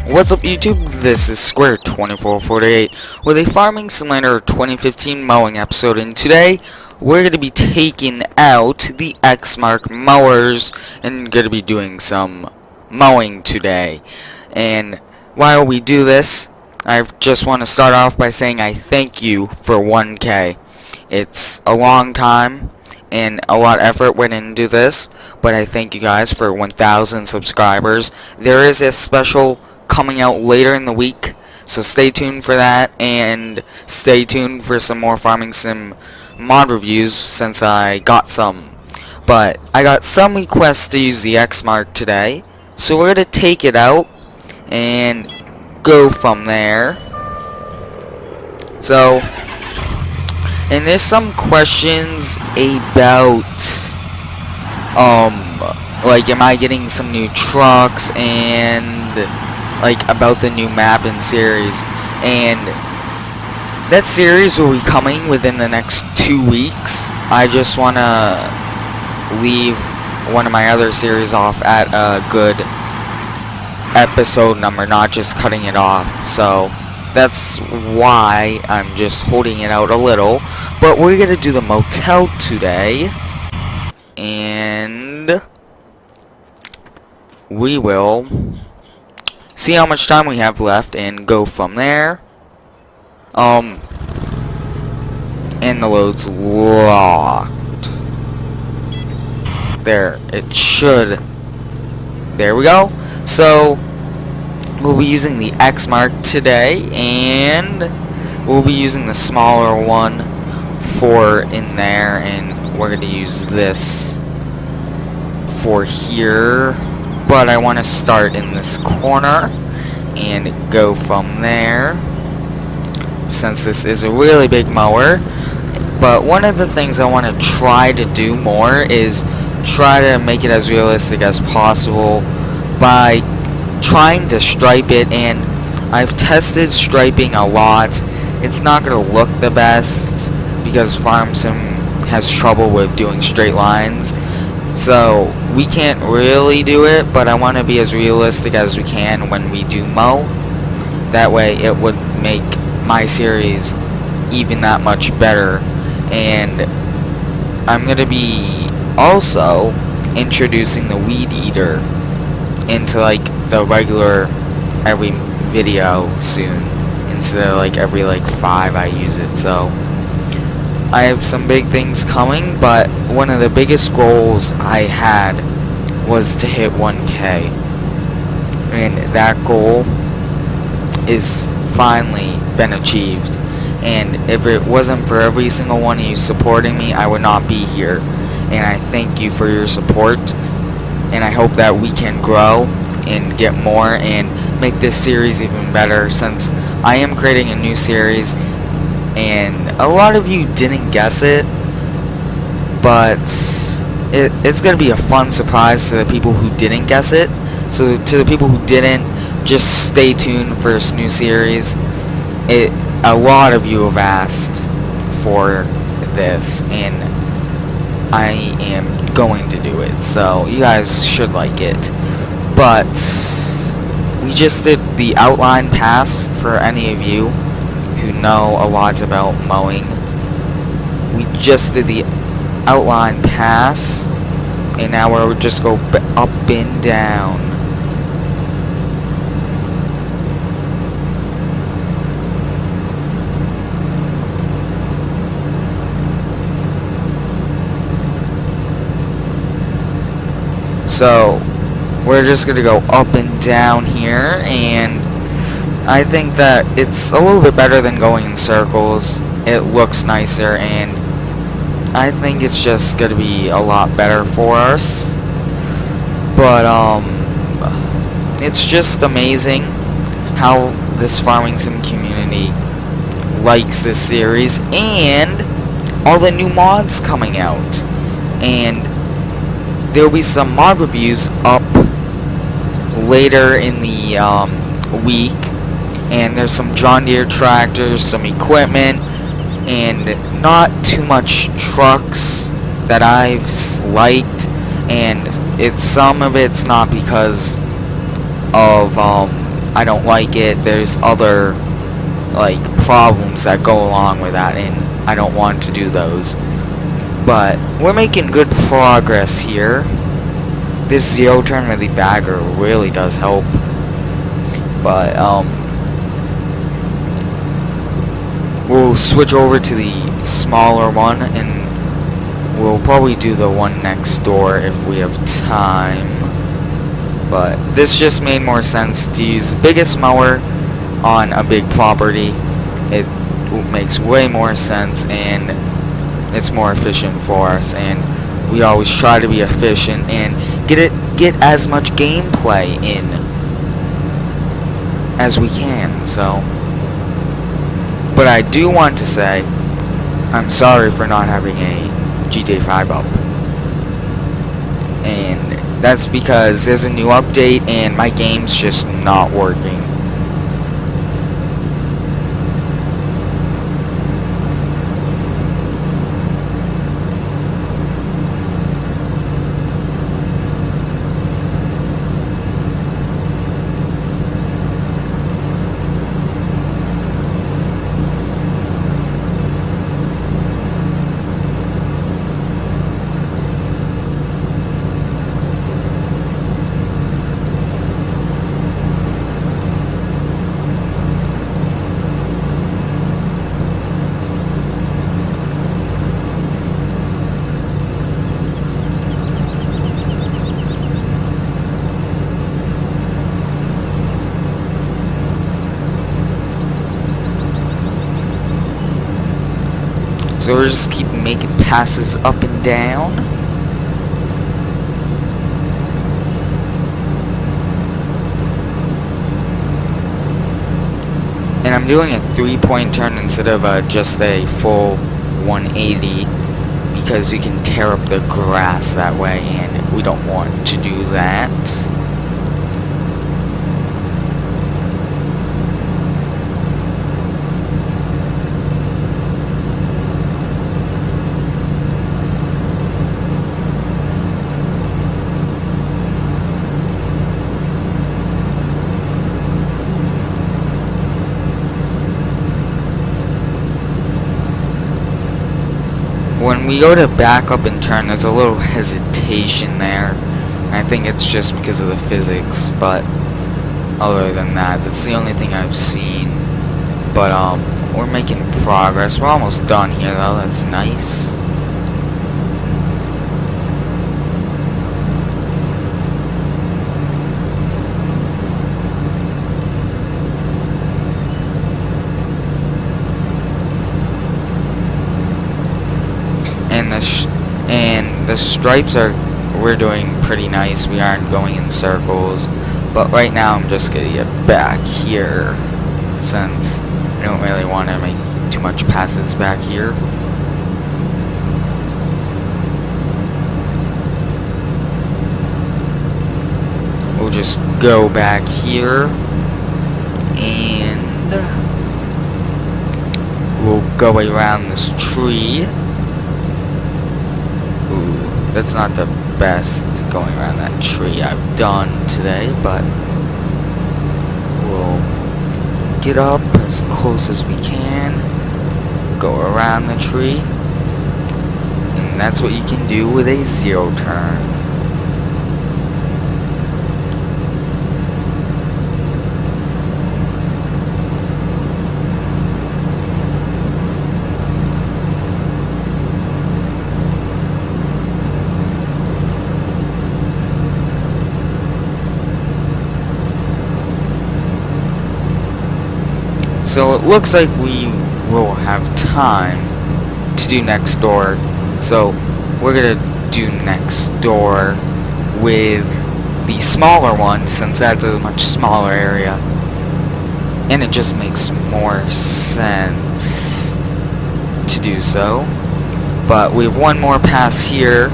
What's up YouTube, this is Square2448 with a Farming Simulator 2015 mowing episode, and today we're going to be taking out the X-Mark mowers and going to be doing some mowing today. And while we do this, I just want to start off by saying I thank you for 1K. It's a long time and a lot of effort went into this, but I thank you guys for 1,000 subscribers. There is a special coming out later in the week, so stay tuned for that, and stay tuned for some more Farming Sim mod reviews since I got some. But I got some requests to use the X-Mark today, so we're going to take it out and go from there. So, and there's some questions about like, am I getting some new trucks, and like about the new map and series, and that series will be coming within the next 2 weeks. I just want to leave one of my other series off at a good episode number, not just cutting it off, so that's why I'm just holding it out a little. But we're gonna do the motel today, and we will see how much time we have left and go from there. And the load's locked. There, it should. There we go. So we'll be using the X-Mark today, and we'll be using the smaller one for in there, and we're gonna use this for here. But I want to start in this corner and go from there, since this is a really big mower. But one of the things I want to try to do more is try to make it as realistic as possible by trying to stripe it, and I've tested striping a lot. It's not going to look the best because Farm Sim has trouble with doing straight lines. So we can't really do it, but I want to be as realistic as we can when we do mow. That way it would make my series even that much better. And I'm going to be also introducing the weed eater into like the regular every video soon, instead of like every like 5 I use it. So I have some big things coming, but one of the biggest goals I had was to hit 1K, and that goal is finally been achieved. And if it wasn't for every single one of you supporting me, I would not be here. And I thank you for your support, and I hope that we can grow and get more and make this series even better, since I am creating a new series. And a lot of you didn't guess it, but it's going to be a fun surprise to the people who didn't guess it. So to the people who didn't, just stay tuned for this new series. A lot of you have asked for this, and I am going to do it, so you guys should like it. But we just did the outline pass for any of you who know a lot about mowing. We just did the outline pass, and now we'll just go up and down. So we're just gonna go up and down here, and I think that it's a little bit better than going in circles. It looks nicer, and I think it's just gonna be a lot better for us. But it's just amazing how this Farming Sim community likes this series, and all the new mods coming out. And there'll be some mod reviews up later in the week. And there's some John Deere tractors, some equipment, and not too much trucks that I've liked. And some of it's not because of I don't like it. There's other like problems that go along with that, and I don't want to do those. But we're making good progress here. This zero turn with the bagger really does help. But we'll switch over to the smaller one, and we'll probably do the one next door if we have time. But this just made more sense to use the biggest mower on a big property. It makes way more sense, and it's more efficient for us, and we always try to be efficient and get as much gameplay in as we can. So, but I do want to say I'm sorry for not having a GTA 5 up, and that's because there's a new update and my game's just not working. So we're just keep making passes up and down. And I'm doing a 3-point turn instead of just a full 180 because you can tear up the grass that way, and we don't want to do that. When we go to back up and turn, there's a little hesitation there. I think it's just because of the physics, but other than that, that's the only thing I've seen. But we're making progress. We're almost done here though, that's nice. And the stripes we're doing pretty nice. We aren't going in circles, but right now I'm just gonna get back here since I don't really want to make too much passes back here. We'll just go back here and we'll go around this tree. Ooh, that's not the best going around that tree I've done today, but we'll get up as close as we can, go around the tree, and that's what you can do with a zero turn. So it looks like we will have time to do next door. So we're gonna do next door with the smaller one, since that's a much smaller area. And it just makes more sense to do so. But we have one more pass here,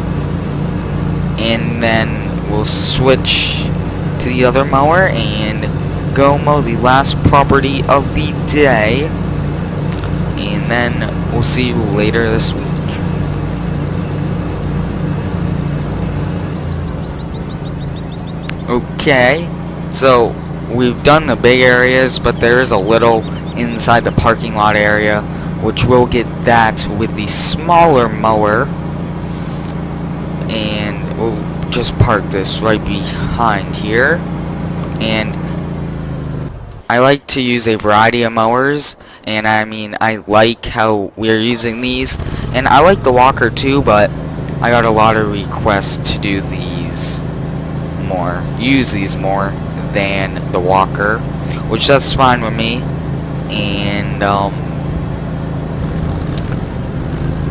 and then we'll switch to the other mower and go mow the last property of the day, and then we'll see you later this week. Okay, so we've done the big areas, but there is a little inside the parking lot area, which we'll get that with the smaller mower. And we'll just park this right behind here. And I like to use a variety of mowers, and I mean, I like how we're using these, and I like the walker too, but I got a lot of requests to do these more, use these more than the walker, which that's fine with me. And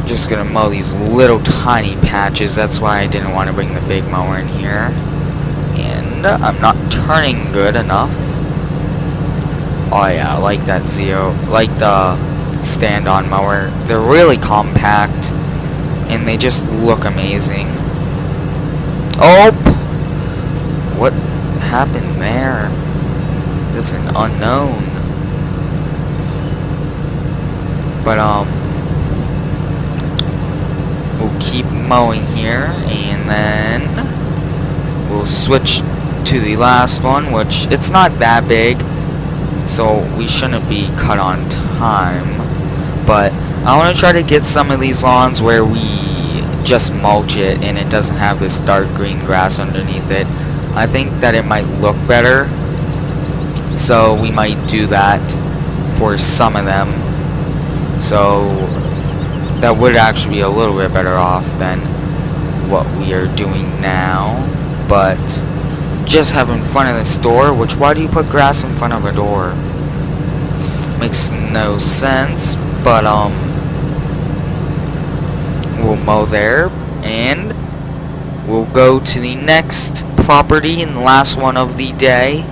just gonna mow these little tiny patches. That's why I didn't want to bring the big mower in here, and I'm not turning good enough. Oh yeah, I like that like the stand-on mower. They're really compact, and they just look amazing. Oh! What happened there? That's an unknown. But, we'll keep mowing here, and then we'll switch to the last one, which it's not that big, so we shouldn't be cut on time. But I want to try to get some of these lawns where we just mulch it and it doesn't have this dark green grass underneath it. I think that it might look better, so we might do that for some of them. So that would actually be a little bit better off than what we are doing now. But just have in front of this door, which, why do you put grass in front of a door? Makes no sense. But we'll mow there, and we'll go to the next property and the last one of the day,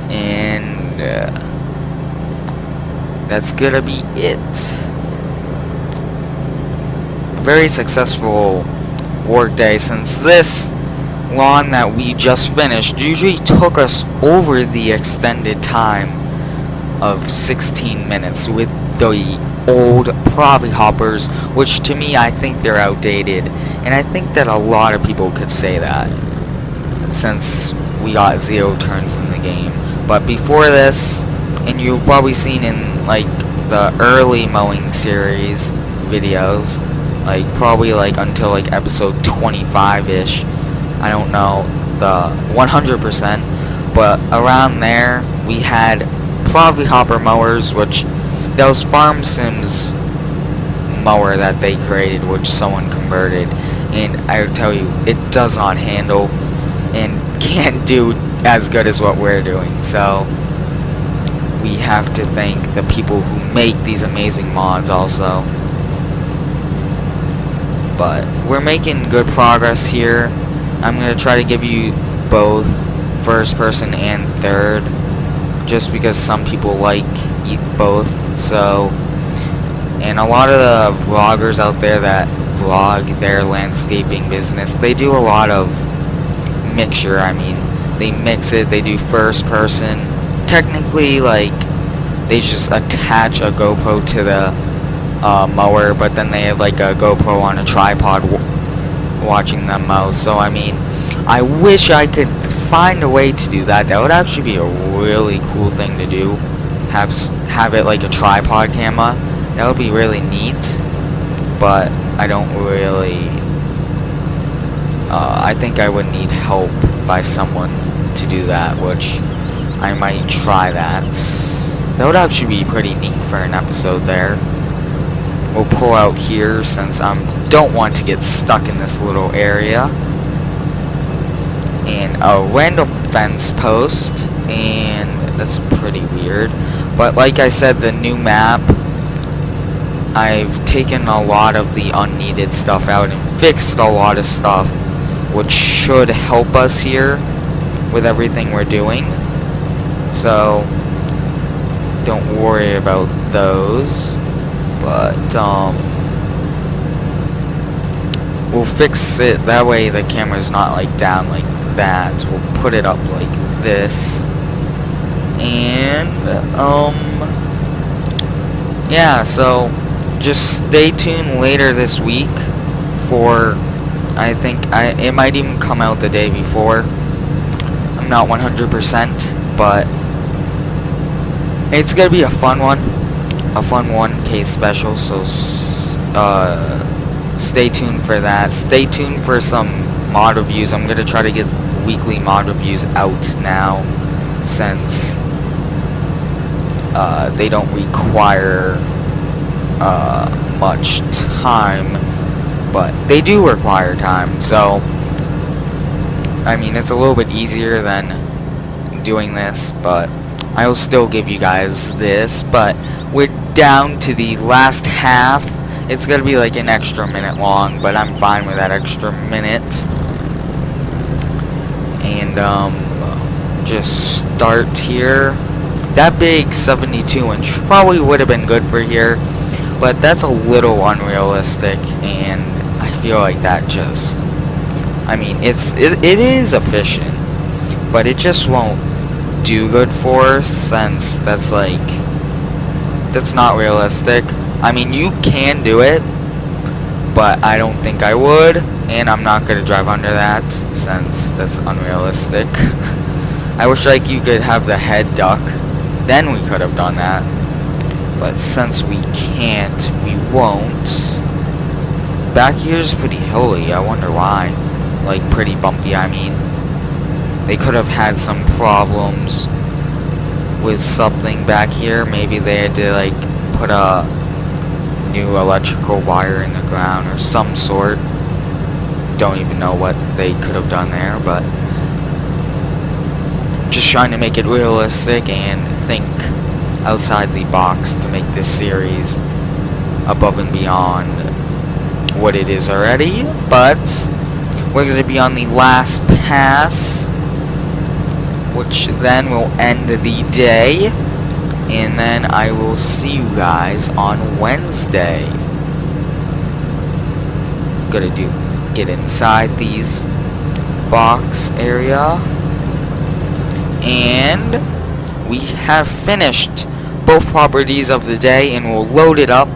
and that's gonna be it. Very successful work day, since this lawn that we just finished usually took us over the extended time of 16 minutes with the old Provi hoppers, which to me, I think they're outdated, and I think that a lot of people could say that since we got 0 turns in the game. But before this, and you've probably seen in like the early mowing series videos, like probably like until like episode 25-ish, I don't know the 100%, but around there we had Provi hopper mowers, which that was Farm Sims mower that they created, which someone converted, and I would tell you, it does not handle and can't do as good as what we're doing. So we have to thank the people who make these amazing mods also. But we're making good progress here. I'm going to try to give you both first person and third, just because some people like both. So, and a lot of the vloggers out there that vlog their landscaping business, they do a lot of mixture. I mean, they mix it, they do first person. Technically, like, they just attach a GoPro to the mower, but then they have like a GoPro on a tripod watching them mow. So I mean, I wish I could find a way to do that. That would actually be a really cool thing to do. Have it like a tripod camera. That would be really neat. But I don't really. I think I would need help by someone to do that, which I might try that. That would actually be pretty neat for an episode there. We'll pull out here since I don't want to get stuck in this little area. And a random fence post, and that's pretty weird. But like I said, the new map, I've taken a lot of the unneeded stuff out and fixed a lot of stuff, which should help us here with everything we're doing. So don't worry about those. But we'll fix it that way the camera's not like down like that. We'll put it up like this. And yeah, so just stay tuned later this week for, I think it might even come out the day before. I'm not 100%, but it's gonna be a fun one, a fun 1K special. So stay tuned for that. Stay tuned for some mod reviews. I'm gonna try to get weekly mod reviews out now, since they don't require much time, but they do require time. So I mean, it's a little bit easier than doing this, but I will still give you guys this. But we're down to the last half. It's gonna be like an extra minute long, but I'm fine with that extra minute. And just start here. That big 72-inch probably would have been good for here, but that's a little unrealistic, and I feel like that just, I mean, it is efficient, but it just won't do good for us, since that's not realistic. I mean, you can do it, but I don't think I would, and I'm not gonna drive under that, since that's unrealistic. I wish like you could have the head duck, then we could have done that, but since we can't, we won't. Back here's pretty hilly. I wonder why. Like, pretty bumpy, I mean. They could have had some problems with something back here. Maybe they had to like put a new electrical wire in the ground or some sort. Don't even know what they could have done there, but just trying to make it realistic and think outside the box to make this series above and beyond what it is already. But we're going to be on the last pass, which then will end the day, and then I will see you guys on Wednesday. Gonna get inside these box area, and we have finished both properties of the day, and we'll load it up,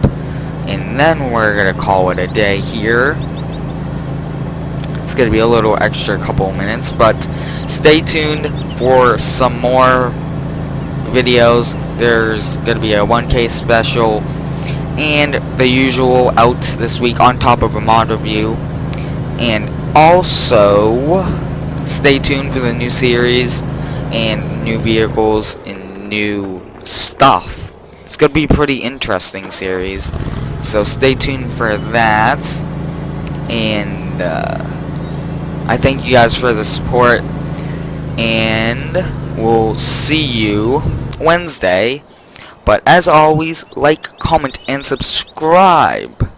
and then we're gonna call it a day here. It's gonna be a little extra couple minutes, but stay tuned for some more videos. There's gonna be a 1K special and the usual out this week on top of a mod review, and also stay tuned for the new series and new vehicles and new stuff. It's gonna be a pretty interesting series, so stay tuned for that. And I thank you guys for the support, and we'll see you Wednesday. But as always, like, comment, and subscribe.